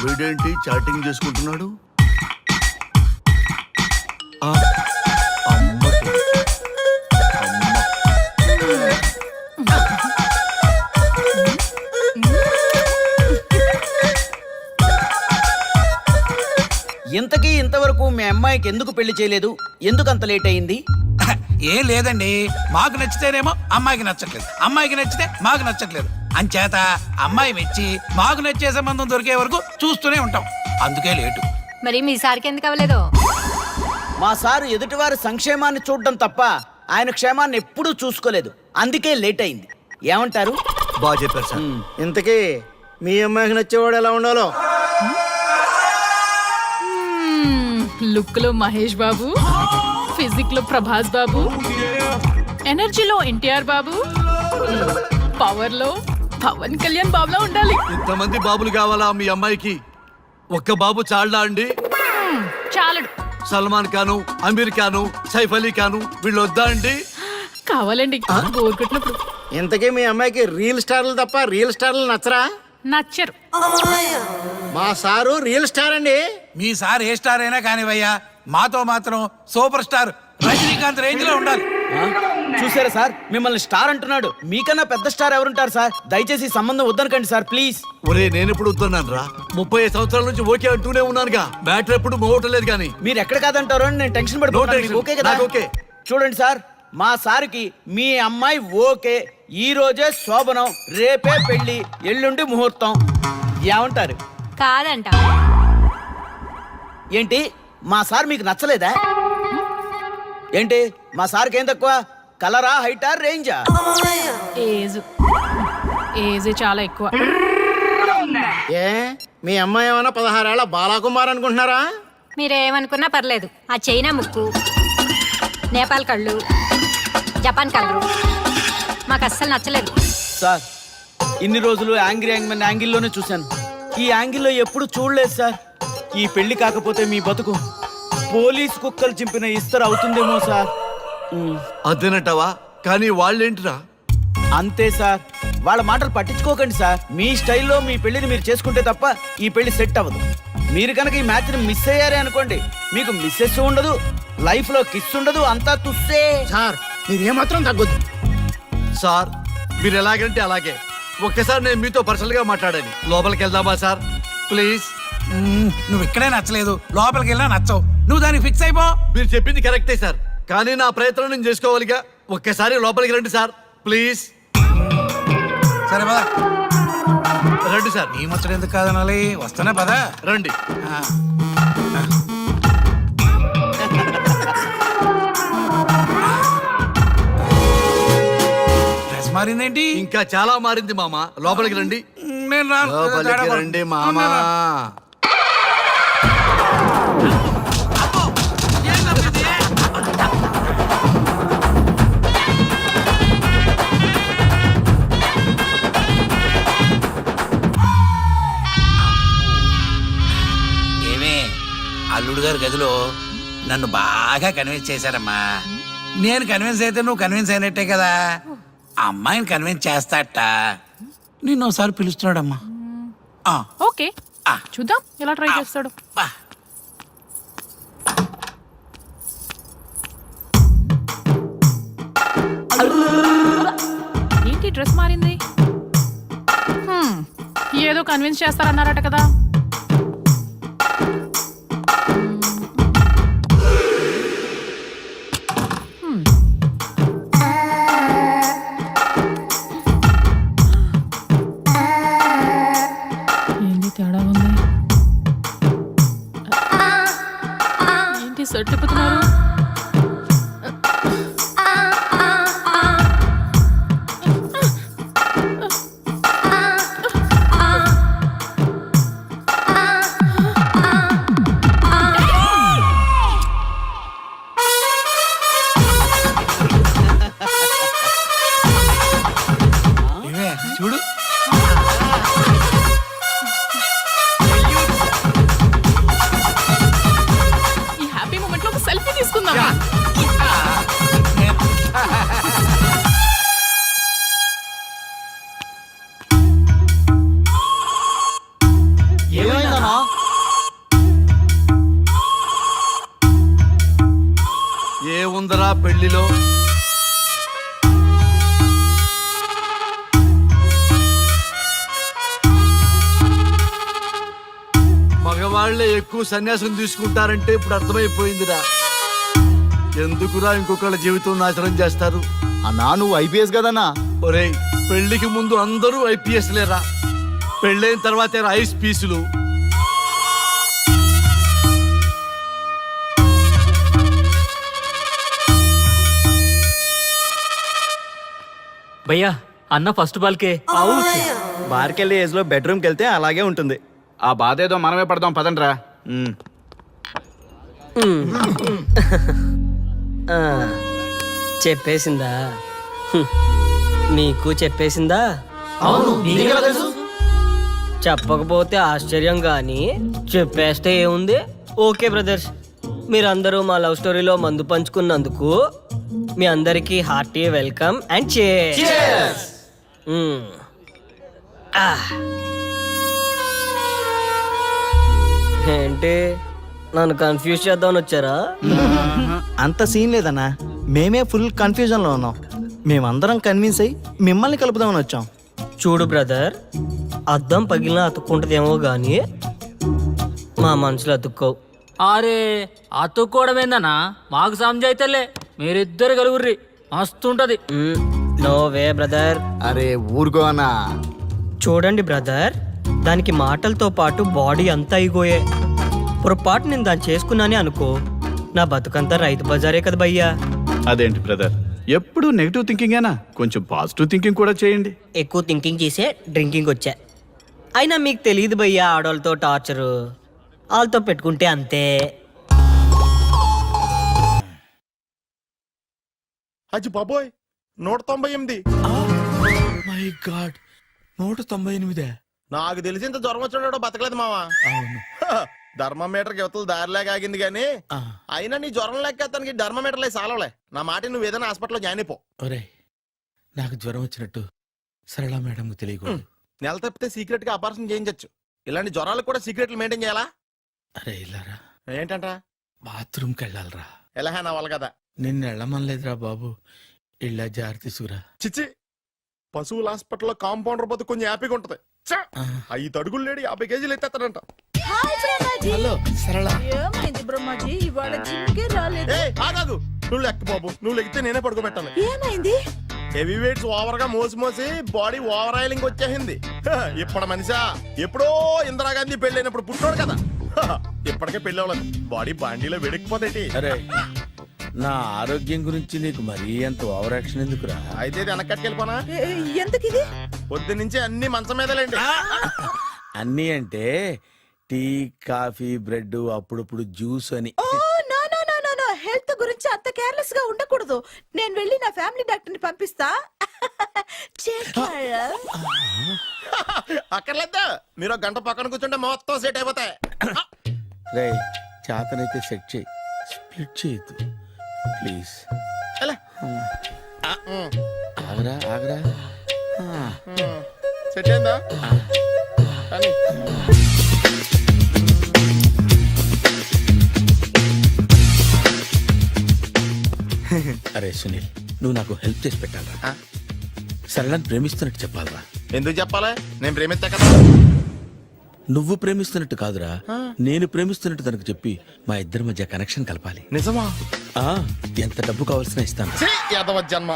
వీడేంటి చాటింగ్ చేసుకుంటున్నాడు? ఇంతకీ ఇంతవరకు మీ అమ్మాయికి ఎందుకు పెళ్లి చేయలేదు? ఎందుకు అంత లేట్ అయింది? ఏం లేదండి, మాకు నచ్చితేనేమో అమ్మాయికి నచ్చట్లేదు, అమ్మాయికి నచ్చితే మాకు నచ్చట్లేదు. అంచేత అమ్మాయి మెచ్చి మాకు నచ్చే సంబంధం దొరికే వరకు చూస్తూనే ఉంటాం. అందుకే లేటు. మరి మీ సార్కి ఎందుకు అవ్వలేదు? మా సారు ఎదుటివారి సంక్షేమాన్ని చూడడం తప్ప ఆయన క్షేమాన్ని ఎప్పుడూ చూసుకోలేదు. అందుకే లేట్ అయింది. ఏమంటారు? బాగా చెప్పారు సార్. ఇంతకీ మీ అమ్మాయికి నచ్చేవాడు ఎలా ఉండాలో? లుక్ లో మహేష్ బాబు, ఫిజిక్ లో ప్రభాస్ బాబు, ఎనర్జీలో ఎన్టీఆర్ బాబు, పవర్ లో పవన్ కళ్యాణ్ బాబులా ఉండాలి. ఇంతమంది బాబులు కావాలా మీ అమ్మాయికి? ఒక్క బాబు చాళ్ళా అండి? చాలడు. సల్మాన్ ఖాను, అమీర్ ఖాను, సైఫ్ అలీ ఖాను వీళ్ళు వద్దా అండి? కావాలండి బోర్ కొట్టినప్పుడు. ఇంతకీ మీ అమ్మాయికి రియల్ స్టార్లు తప్ప రియల్ స్టార్లు నచ్చరా? నచ్చరు. మా సారు రియల్ స్టార్ అండి. మీ సార్ ఏ స్టార్ అయినా కానివయ్యా, మాతో మాత్రం సూపర్ స్టార్ రజనీకాంత్ రేంజ్ లో ఉండాలి. చూసారా సార్, మిమ్మల్ని స్టార్ అంటున్నాడు. మీకన్నా పెద్ద స్టార్ ఎవరుంటారు సార్? దయచేసి ఈ సంబంధం వద్దనకండి సార్, ప్లీజ్. ఒరే నేను ఎప్పుడు వస్తున్నాను రా? 35 సంవత్సరాల నుంచి ఓకే అంటూనే ఉన్నానుగా. బ్యాటరీ ఎప్పుడు మోగటలేదు కానీ. మీరు ఎక్కడ కాదంటారో అని నేను టెన్షన్ పడిపోతాను. ఓకే కదా? ఓకే. చూడండి సార్, మా సార్కి మీ అమ్మాయి ఓకే. ఈ రోజే శోభనం, రేపే పెళ్లి, ఎల్లుండి ముహూర్తం. ఏమంటారు? కాదంట. ఏంటి, మా సార్ మీకు నచ్చలేదా? ఏంటి, మా సార్కి ఏం తక్కువ? కలరా, హైటా, రేంజా? ఏజ్ చాలా ఎక్కువ. ఏ మీ అమ్మాయి ఏమైనా 16 ఏళ్ల బాలాకుమార్ అనుకుంటున్నారా? మీరేమనుకున్నా పర్లేదు. ఆ చైనా ముక్కు, నేపాల్ కళ్ళు, జపాన్ కలరు మాకు అస్సలు నచ్చలేదు. సార్, ఇన్ని రోజులు యాంగ్రీ యాంగ్మెన్ యాంగిల్లోనే చూశాను. ఈ యాంగిల్లో ఎప్పుడు చూడలేదు సార్. ఈ పెళ్లి కాకపోతే మీ బతుకు పోలీస్ కుక్కలు చింపిన ఇస్తరు అవుతుందేమో సార్. అదేనటవా? కానీ వాళ్ళేంటిరా? అంతే సార్, వాళ్ళ మాటలు పట్టించుకోకండి సార్. మీ స్టైల్లో మీ పెళ్లిని మీరు చేసుకుంటే తప్ప ఈ పెళ్లి సెట్ అవ్వదు. మీరు కనుక ఈ మ్యాచ్ని మిస్ అయ్యారే అనుకోండి, మీకు మిస్సెస్ ఉండదు, లైఫ్ లో కిస్ ఉండదు, అంతా తుస్సే. సార్ మీరేమాత్రం తగ్గొద్దు. సార్ మీరు ఎలాగంటే అలాగే. ఒక్కసారి నేను మీతో పర్సనల్ గా మాట్లాడాలి. లోపలికి వెళ్దామా సార్? ప్లీజ్. నువ్వు ఇక్కడే నచ్చలేదు, లోపలికి వెళ్ళినా నచ్చవు. నువ్వు దానికి ఫిక్స్ అయిపో. మీరు చెప్పింది కరెక్టే సార్, కానీ నా ప్రయత్నం నేను చేసుకోవాలిగా. ఒక్కసారి లోపలికి రండి సార్, ప్లీజ్. సరే పదా, రండి సార్. నీ ముచ్చట ఎందుకు కాదనాలి? వస్తానే పదా, రండి. డ్రెస్ మారిందేంటి? ఇంకా చాలా మారింది మామ. లోపలికి రండి. నేను రాను. లోపలికి రండి మామ. ఏమే, అల్లుడు గారి గదిలో నన్ను బాగా కన్విన్స్ చేశారమ్మా. నేను కన్విన్స్ అయితే నువ్వు కన్విన్స్ అయినట్టే కదా. ఆ అమ్మాయిని కన్విన్స్ చేస్తాట. నిన్ను ఒకసారి పిలుస్తున్నాడమ్మా. ఓకే, చూద్దాం ఎలా ట్రై చేస్తాడు. ఏంటి డ్రెస్ మారింది? ఏదో కన్విన్స్ చేస్తారన్నారట కదా. ఏంటి తేడా ఉంది? ఏంటి సర్టిపోతున్నారు? చూడు, ఈ హ్యాపీ మూమెంట్ లో ఒక సెల్ఫీ తీసుకుందాం. పెళ్లిలో మగవాళ్లే ఎక్కువ సన్యాసం తీసుకుంటారంటే ఇప్పుడు అర్థమైపోయిందిరా. ఎందుకురా ఇంకొకళ్ళ జీవితం నాశనం చేస్తారు? అన్నా నువ్వు ఐపీఎస్ కదన్నా. ఒరేయ్, పెళ్లికి ముందు అందరూ ఐపీఎస్ లేరా, పెళ్ళైన తర్వాతే ఐస్ పీసులు. భయ్యా అన్న ఫస్ట్ బాల్కే బార్కెళ్ళి ఏజ్ లో బెడ్రూమ్కి వెళ్తే అలాగే ఉంటుంది. ఆ బాధ ఏదో మనమే పడదాం పదండ్రా. చెప్పేసిందా? నీకు చెప్పేసిందా? చెప్పకపోతే ఆశ్చర్యం గాని చెప్పేస్తే ఏముంది? ఓకే బ్రదర్స్, మీరందరూ మా లవ్ స్టోరీలో మందు పంచుకున్నందుకు మీ అందరికీ హార్టీ వెల్కమ్ అండ్ cheers. ఏంటి నన్ను కన్ఫ్యూజ్ చేద్దామని వచ్చారా? అంత సీన్ లేదన్నా, మేమే ఫుల్ కన్ఫ్యూజన్ లో ఉన్నాం. మేమందరం కన్విన్స్ అయ్యి మిమ్మల్ని కలుపుదామని వచ్చాం. చూడు బ్రదర్, అద్దం పగిలినా అతుక్కుంటదేమో గాని మా మనసులో అతుక్కోవు. అరే అతుక్కోవడమేందన్నా, మాకు సమజైతేలే, మీరిద్దరు కలుగుర్రి మస్తుంటది. No way brother. అరే ఊరుకో అన్నా. చూడండి బ్రదర్, దానికి మాటలతో పాటు బాడీ అంతా అయిపోయే. పొరపాటు నేను దాన్ని చేసుకున్నానే అనుకో, నా బతుకంతా రైతు బజారే కదా భయ్యా. అదేంటి బ్రదర్, ఎప్పుడు నెగిటివ్ థింకింగేనా? కొంచెం పాజిటివ్ థింకింగ్ కూడా చేయండి. ఎక్కువ థింకింగ్ చేసే డ్రింకింగ్ వచ్చా. అయినా మీకు తెలియదు భయ్యా ఆడవాళ్ళతో టార్చరు, వాళ్ళతో పెట్టుకుంటే అంతే. అచ్చి బాబోయ్, 198. My God, 198. నాకు తెలిసి ఇంత జ్వరం వచ్చాడో బతకలేదు మావా. ధర్మమీటర్ యువతలు దారిలాగా ఆగింది గానీ అయినా నీ జ్వరం లెక్క తనకి ధర్మమీటర్లే సాలవలే. నా మాట నువ్వు ఏదైనా హాస్పిటల్లో జాయిన్ అయిపో. ఒరే, నాకు జ్వరం వచ్చినట్టు సరళ మేడం తెలియకూడదు. నెల తప్పితే సీక్రెట్ గా ఆపరేషన్ చేయించచ్చు. ఇలాంటి జ్వరాలకు కూడా సీక్రెట్లు మెయింటైన్ చేయాలా? అరే ఇల్లారా, ఏంటంట? బాత్రూమ్కి వెళ్ళాలరా. ఎలా నా వాళ్ళ కదా. నిన్ను వెళ్ళమనలేదురా బాబు, ఇళ్ళ జారి తీసుకురా. చిచ్చి, పశువుల హాస్పిటల్లో కాంపౌండర్ బతు కొంచెం హ్యాపీగా ఉంటది. 5 అడుగులు లేడి 50 కేజీలు ఎత్తేస్తాడంట. హలో సరళ. ఏమైంది బ్రహ్మాజీ, ఇవాళ జిమ్కే రాలేదు? ఆగాదు, నువ్వు లెక్క బాబు, నువ్వు లెక్కితే నేనే పడుకోబెట్టాను. ఏమైంది? హెవీ వెయిట్స్ ఓవర్ గా మోసి బాడీ ఓవర్ ఆయిలింగ్ వచ్చేసింది. ఇప్పుడు మనిషా ఎప్పుడో ఇందిరాగాంధీ పెళ్ళైనప్పుడు పుట్టాడు కదా, ఇప్పటికే పెళ్ళి అవ్వలేదు. బాడీ బాండీలో వెడికిపోతేటి. అరే, నా ఆరోగ్యం గురించి నీకు మరీ అంత ఓవర్ యాక్షన్ ఎందుకురా? అయితే ఇది వెనక్కట్టుకెళ్ళిపోనా? ఎందుకు ఇది? పొద్దు నుంచి అన్ని మంచం మీదలేండి. అన్నీ అంటే టీ, కాఫీ, బ్రెడ్, అప్పుడప్పుడు జ్యూస్ అని. హెల్త్ గురించి అంత కేర్లెస్ గా ఉండకూడదు. నేను వెళ్ళి నా ఫ్యామిలీ డాక్టర్ ని పంపిస్తా. అక్కర్లేద్దా, మీరు 1 గంట పక్కన కూర్చుంటే మొత్తం సెట్ అయిపోతాయి. రే, చేతనైతే సెట్ చేయి, స్ప్లిట్ చేయొద్దు ప్లీజ్. ఆగరా ఆగరా. సెట్ అయిందా? కానీ అరే సునీల్, నువ్వు నాకు హెల్ప్ చేసి పెట్టాలరా. సరళని ప్రేమిస్తున్నట్టు చెప్పాలరా. ఎందుకు చెప్పాలి? నేను ప్రేమిస్తా కదా. నువ్వు ప్రేమిస్తున్నట్టు కాదురా, నేను ప్రేమిస్తున్నట్టు తనకు చెప్పి మా ఇద్దరి మధ్య కనెక్షన్ కలపాలి. నిజమా? ఎంత డబ్బు కావాల్సిన ఇస్తాను. యాదవ జన్మ,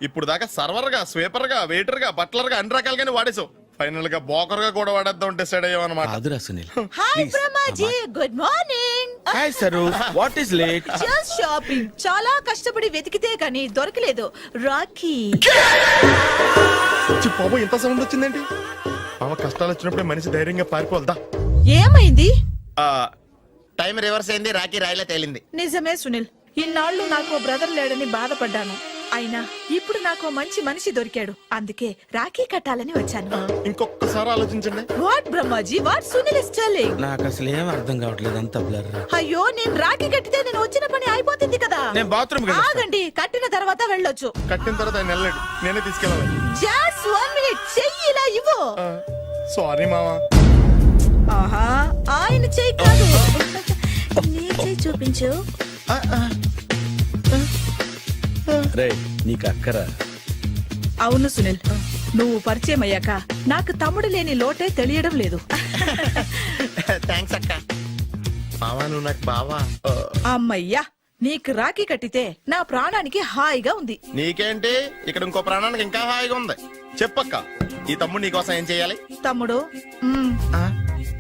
ఇప్పుడు దాకా సర్వర్ గా, స్వీపర్ గా, వెయిటర్ గా, బట్లర్ గా అన్ని రకాలుగానే వాడేసావు. ఫైనల్ గా బోకర్ గా కూడా వాడేద్దాం డిసైడ్ అయ్యామన్నమాట. కాదురా Sunil. Hi Brahmaji, good morning. Hi sir, what is late? Just shopping. చాలా కష్టపడి వెతికితే కానీ దొరకలేదు. రాఖీ. బాబు ఇంత సౌండ్ వచ్చిందేంటి? మామ కష్టాలు వచ్చినప్పుడే మనిషి ధైర్యంగా పారిపోదా. ఏమైంది? టైం రివర్స్ అయింది, రాఖీ రాయిలా తేలింది. నిజమే సునీల్, ఇన్నాళ్ళు నాకు బ్రదర్ లేడని బాధపడ్డాను. అయినా ఇప్పుడు నాకు మంచి మనిషి దొరికాడు, అందుకే రాఖీ కట్టాలని వచ్చాను. ఇంకొకసారి ఆలోచించండి. What Brahmaji, what Sunil is telling? నాకు అసలు ఏం అర్థం కావట్లేదు, అంత బ్లర్. అయ్యో, నేను రాఖీ కట్టితే నేను వచ్చిన పని అయిపోతుంది కదా. నేను బాత్రూమ్ ఆగండి, కట్టిన తర్వాత వెళ్ళొచ్చు. కట్టిన తర్వాత ఆయన వెళ్ళండి, నేనే తీసుకెళ్ళాలి. జస్ట్ 1 మినిట్, చెయ్యి ఇలా ఇవ్వు. సారీ మావా. ఆహా, ఆయన చెయ్యి కాదు, నీ చెయ్యి చూపించు. రే నీకు అక్కరా. అవును సునీల్, నువ్వు పరిచయం అయ్యాక నాకు తమ్ముడు లేని లోటే తెలియడం లేదు. థ్యాంక్స్ అక్క. బావా నువ్వు నాకు బావా. అమ్మయ్యా, నీకు రాఖీ కట్టితే నా ప్రాణానికి హాయిగా ఉంది. నీకేంటి ఇక్కడ ఇంకో ప్రాణానికి ఇంకా హాయిగా ఉంది. చెప్పక్క, ఈ తమ్ముడు నీకోసం ఏం చేయాలి? తమ్ముడు,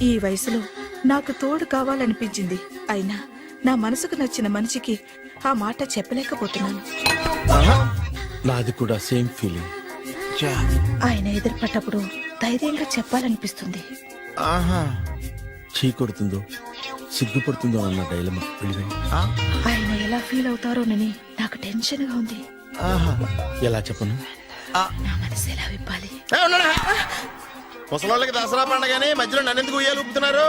ఈ వయసులో నాకు తోడు కావాలనిపించింది. అయినా నా మనసుకు నచ్చిన మనిషికి ఆ మాట చెప్పలేకపోతున్నాను. నాది కూడా సేమ్ ఫీలింగ్. ఆయన ఎదురుపడ్డప్పుడు ధైర్యంగా చెప్పాలనిపిస్తుంది. ఆహా, చీ కొడుతుందో సిగ్గుపడుతుందో అన్న డైలమా. ఆయన ఎలా ఫీల్ అవుతారోనని నాకు టెన్షన్ గా ఉంది. ఎలా చెప్పను? నా మనసు ఎలా విప్పాలి? ముసలోళ్ళకి దసరా పండగని మధ్యలో నన్ను ఎందుకు ఉయ్యాలు ఊపుతున్నారు?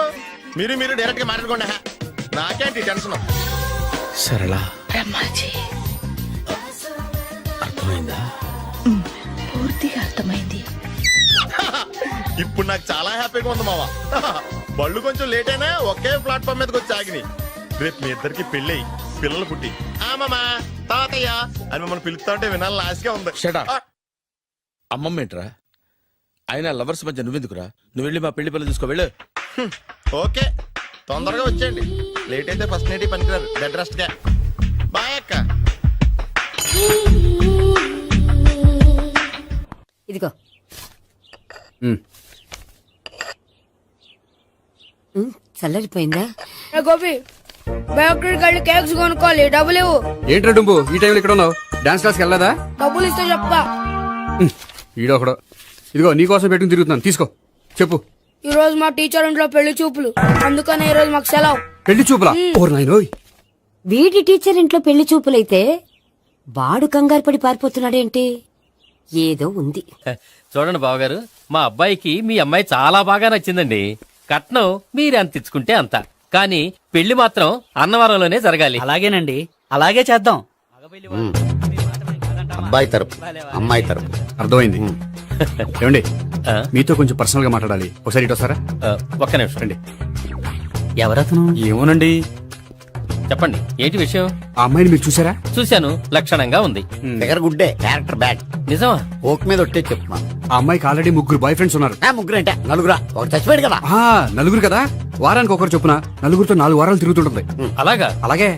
మీరు డైరెక్ట్ గా మాట్లాడుకోండి. నాకేంటి టెన్షన్? సరళ బ్రహ్మాజీ, అర్థమైందా? పూర్తిగా అర్థమైంది. ఇప్పుడు నాకు చాలా హ్యాపీగా ఉంది మావా. బళ్ళు కొంచెం లేట్ అయినా ఒకే ప్లాట్ఫామ్ మీదకి వచ్చి ఆగినాయి. రేపు మీ ఇద్దరికి పెళ్ళి పిల్లలు పుట్టి మామా తాతయ్య అని మమ్మల్ని పిలుస్తా ఉంటే వినాలని ఆశగా ఉంది. Shut up. అమ్మమ్మ ఏంట్రా? ఆయన లవర్స్ మధ్య నువ్వెందుకురా? నువ్వు వెళ్ళి మా పెళ్లి పిల్లలు చూసుకో, వెళ్ళు. ఓకే, తొందరగా వచ్చేయండి. లేట్ అయితే ఫస్ట్ నైట్ పనికిరారు. బెడ్ రెస్ట్ గా. బాయ్ అక్క. ఇదిగో చల్లరిపోయిందా? గోపి బయోక్రెడిట్ కార్డు కేక్స్ కొనుక్కోవాలి, డబ్బులు ఇవ్వు. ఏంట్రా డుంబు ఈ టైంలో ఇక్కడ ఉన్నావు? డాన్స్ క్లాస్కి వెళ్ళదా? డబ్బులు ఇస్తే చెప్తా. ఈడొకడు. ఇదిగో నీకోసం పెట్టుకుని తిరుగుతున్నాను, తీసుకో. చెప్పు. ఈ రోజు మా టీచర్ ఇంట్లో పెళ్లి చూపులు, అందుకనే ఈ రోజు మాకు సెలవు. పెళ్లి చూపులా? ఓర్ నాయనోయ్. వీడి టీచర్ ఇంట్లో పెళ్లి చూపులైతే వాడు కంగారు పడి పారిపోతున్నాడేంటి? ఏదో ఉంది. చూడండి బావగారు, మా అబ్బాయికి మీ అమ్మాయి చాలా బాగా నచ్చిందండి. కట్నం మీరు ఎంత ఇచ్చుకుంటే అంత, కానీ పెళ్లి మాత్రం అన్నవరంలోనే జరగాలి. అలాగేనండి, అలాగే చేద్దాం. అబ్బాయి తరపు అమ్మాయి తరపు. అర్థమైంది. ఏమండి, ఆ? మీతో కొంచెం పర్సనల్ గా మాట్లాడాలి. ఒకసారి ఇటు వస్తారా? ఒక్క నిమిషం రండి. ఎవరతను? ఏమోనండి. చెప్పండి, ఏంటి విషయం? ఆ అమ్మాయిని మీరు చూసారా? చూశాను, లక్షణంగా ఉంది. ఫిగర్ గుడ్డే, క్యారెక్టర్ బ్యాడ్. నిజమా? ఓక్ మీద ఒట్టే చెప్తున్నా. ఆ అమ్మాయికి ఆల్రెడీ 3 బాయ్ ఫ్రెండ్స్ ఉన్నారు. ముగ్గురు అంటే నలుగురా? ఒకటి చచ్చిపోయాడు కదా. ఆ, నలుగురు కదా, వారానికి ఒకరు చొప్పున నలుగురితో 4 వారాలు తిరుగుతుంటుంది. అలాగా? అలాగే.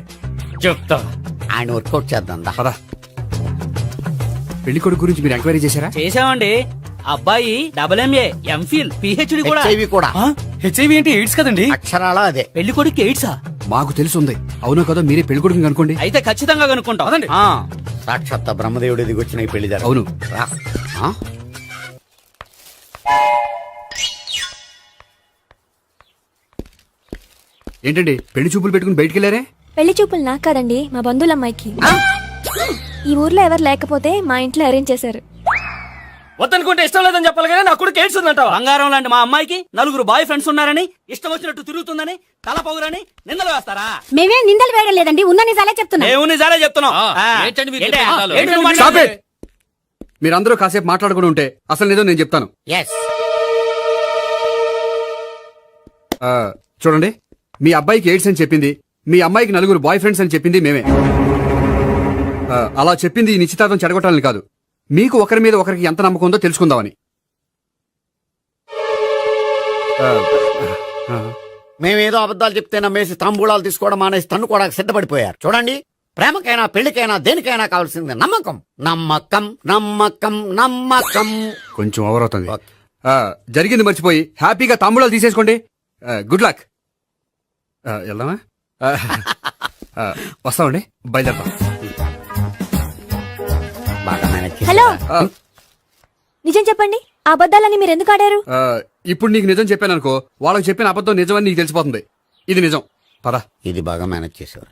చెప్తా. ఆయన వర్కౌట్ చేద్దాం. పదా. పెళ్లి కొడుకు గురించి మీరు ఎంక్వైరీ చేశారా? చేసామండి. అబ్బాయి MA, MPhil, PhD కూడా. HIV కూడా. హెచ్ఐవి అంటే ఎయిడ్స్ కదండి. అక్షరాల అదే. పెళ్లి కొడుకు ఎయిడ్సా? మాకు తెలుసుంది. అవునో కదా, మీరే పెళ్లి కొడుకుని అనుకోండి. అయితే ఖచ్చితంగా కనుక్కుంటాం. సాక్షాత్ బ్రహ్మదేవుడు దిగొచ్చిన ఈ పెళ్లి జరగ. అవును. రా. ఆ? ఏంటండి పెళ్లి చూపులు పెట్టుకుని బయటికి వెళ్ళారే? పెళ్లి చూపులు నాకు కాదండి, మా బంధువుల అమ్మాయికి. ఈ ఊర్లో ఎవరు లేకపోతే మా ఇంట్లో అరేంజ్ చేశారు. వద్దనుకుంటే ఇష్టం లేదని చెప్పాలి కానీ నా కూడా కేడ్స్ ఉందంటావా? బంగారం లాంటి మా అమ్మాయికి 4 బాయ్ ఫ్రెండ్స్ ఉన్నారని, ఇష్టం వచ్చినట్టు తిరుగుతుందని, తల పొగురని నిందలు వేస్తారా? మేమే నిందలు వేయడం లేదండి, ఉన్న నిజాలే చెప్తున్నా. ఏమో నిజాలే చెప్తున్నాం. ఏంటండి మీరు ఏంటి? చెప్పే నిజాలు? ఏంటి నువ్వు Stop మాట్లాడేది? it! మీరందరూ కాసేపు మాట్లాడుకుని ఉంటే అసలు నిజం నేను చెప్తాను. ఎస్. చూడండి, మీ అబ్బాయికి ఎయిడ్స్ అని చెప్పింది, మీ అమ్మాయికి 4 బాయ్ ఫ్రెండ్స్ అని చెప్పింది మేమే. అలా చెప్పింది ఈ నిశ్చితార్థం చెడగొట్టాలని కాదు, మీకు ఒకరి మీద ఒకరికి ఎంత నమ్మకం ఉందో తెలుసుకుందామని. మేమేదో అబద్ధాలు చెప్తే నమ్మేసి తాంబూలాలు తీసుకోవడం మానేసి తన్నుకోవడానికి సిద్ధపడిపోయారు. చూడండి, ప్రేమకైనా పెళ్లికైనా దేనికైనా కావాల్సింది నమ్మకం. నమ్మకం నమ్మకం నమ్మకం. కొంచెం ఓవర్ అవుతుంది. జరిగింది మర్చిపోయి హ్యాపీగా తాంబూలాలు తీసేసుకోండి. Good luck. వెళ్దామా? వస్తామండి, బయలుదేరతాం. బాగా మేనేజ్ చేశారు. హలో, నిజం చెప్పండి, ఆ అబద్ధాలని మీరు ఎందుకు ఆడారు? ఇప్పుడు నీకు నిజం చెప్పాను అనుకో, వాళ్ళకి చెప్పిన అబద్ధం నిజమని నీకు తెలిసిపోతుంది. ఇది నిజం. పదా. ఇది బాగా మేనేజ్ చేసేవారు.